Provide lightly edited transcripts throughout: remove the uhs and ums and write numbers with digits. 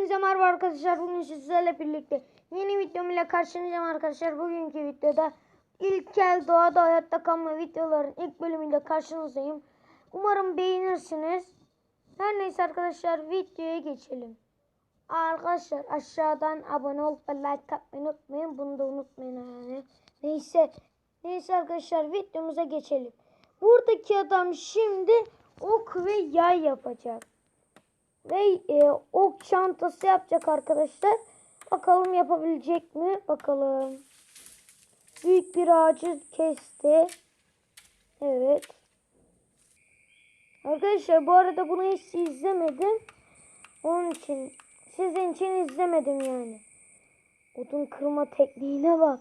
Hepinize merhaba arkadaşlar. Bugün sizlerle birlikte yeni videom ile karşınızdayım arkadaşlar. Bugünkü videoda ilkel doğada hayatta kalma videoların ilk bölümüyle karşınızdayım. Umarım beğenirsiniz. Her neyse arkadaşlar, videoya geçelim. Arkadaşlar aşağıdan abone olup like atmayı unutmayın. Bunu da unutmayın yani. Neyse arkadaşlar, videomuza geçelim. Buradaki adam şimdi ok ve yay yapacak. Ve ok çantası yapacak arkadaşlar. Bakalım yapabilecek mi? Bakalım. Büyük bir ağacı kesti. Evet. Arkadaşlar bu arada bunu hiç izlemedim. Onun için sizin için izlemedim yani. Odun kırma tekniğine bak.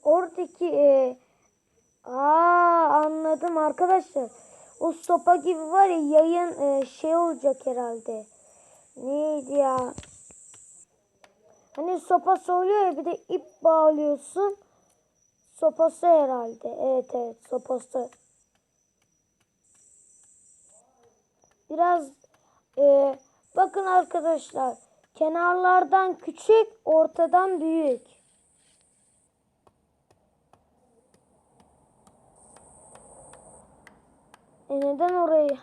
Oradaki anladım arkadaşlar. O sopa gibi var ya, yayın şey olacak herhalde. Neydi ya? Hani sopası oluyor ya, bir de ip bağlıyorsun. Sopası herhalde. Evet sopası. Biraz bakın arkadaşlar. Kenarlardan küçük, ortadan büyük. Neden orayı?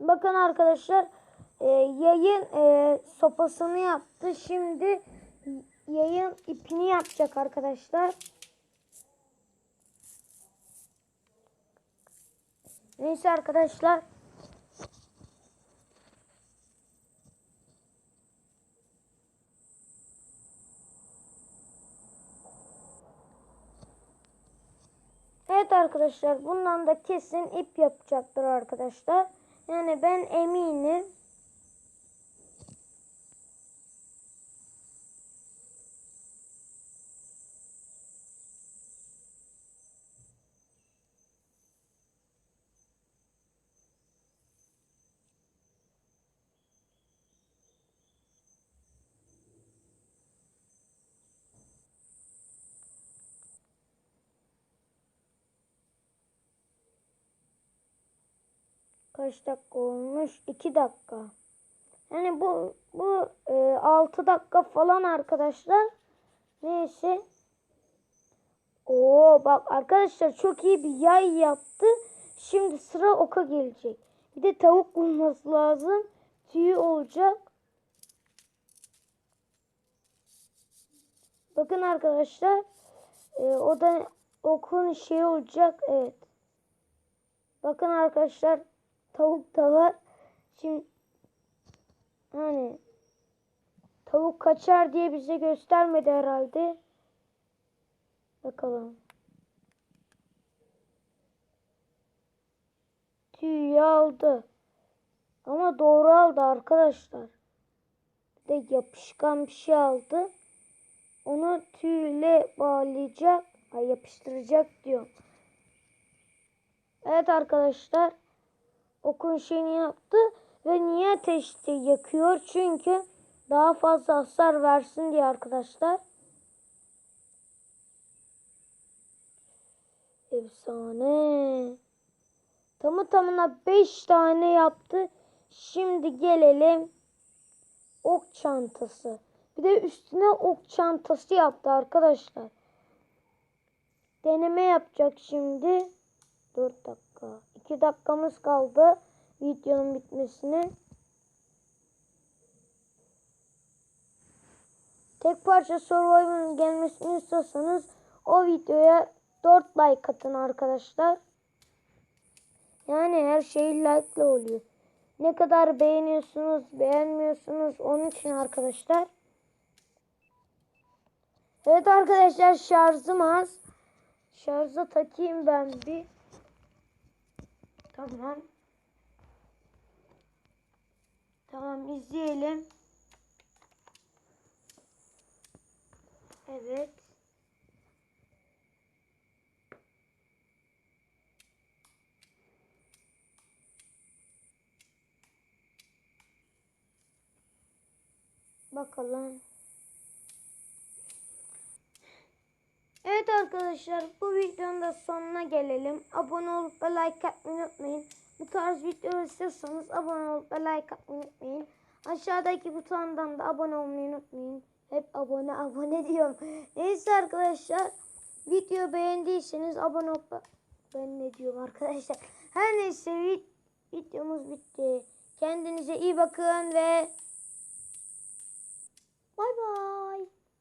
Bakın arkadaşlar, yayın sopasını yaptı. Şimdi yayın ipini yapacak arkadaşlar. Neyse arkadaşlar. Evet arkadaşlar, bundan da kesin ip yapacaktır arkadaşlar. Yani ben eminim. Kaç dakika olmuş? 2 dakika. Yani bu 6 dakika falan arkadaşlar. Neyse. Bak arkadaşlar, çok iyi bir yay yaptı. Şimdi sıra oka gelecek. Bir de tavuk bulması lazım. Tüyü olacak. Bakın arkadaşlar. O da okun şey olacak. Evet. Bakın arkadaşlar. Tavuk da var. Şimdi hani tavuk kaçar diye bize göstermedi herhalde. Bakalım. Tüyü aldı. Ama doğru aldı arkadaşlar. Bir de yapışkan bir şey aldı. Onu tüyle bağlayacak. Yapıştıracak diyor. Evet arkadaşlar. Okun şeyini yaptı. Ve niye ateşte yakıyor? Çünkü daha fazla hasar versin diye arkadaşlar. Efsane. Tamı tamına 5 tane yaptı. Şimdi gelelim ok çantası. Bir de üstüne ok çantası yaptı arkadaşlar. Deneme yapacak şimdi. 4 dakika. 2 dakikamız kaldı videonun bitmesine. Tek parça Survivor'ın gelmesini istiyorsanız o videoya 4 like atın arkadaşlar. Yani her şey like ile oluyor. Ne kadar beğeniyorsunuz, beğenmiyorsunuz, onun için arkadaşlar. Evet arkadaşlar, şarjım az. Şarja takayım ben bir. Tamam. Tamam, izleyelim. Evet. Bakalım. Evet arkadaşlar, bu videonun da sonuna gelelim. Abone olup ve like atmayı unutmayın. Bu tarz video istiyorsanız abone olup ve like atmayı unutmayın. Aşağıdaki butondan da abone olmayı unutmayın. Hep abone diyorum. Neyse arkadaşlar, video beğendiyseniz abone olup ben ne diyorum arkadaşlar. Her neyse, videomuz bitti. Kendinize iyi bakın ve bay bay.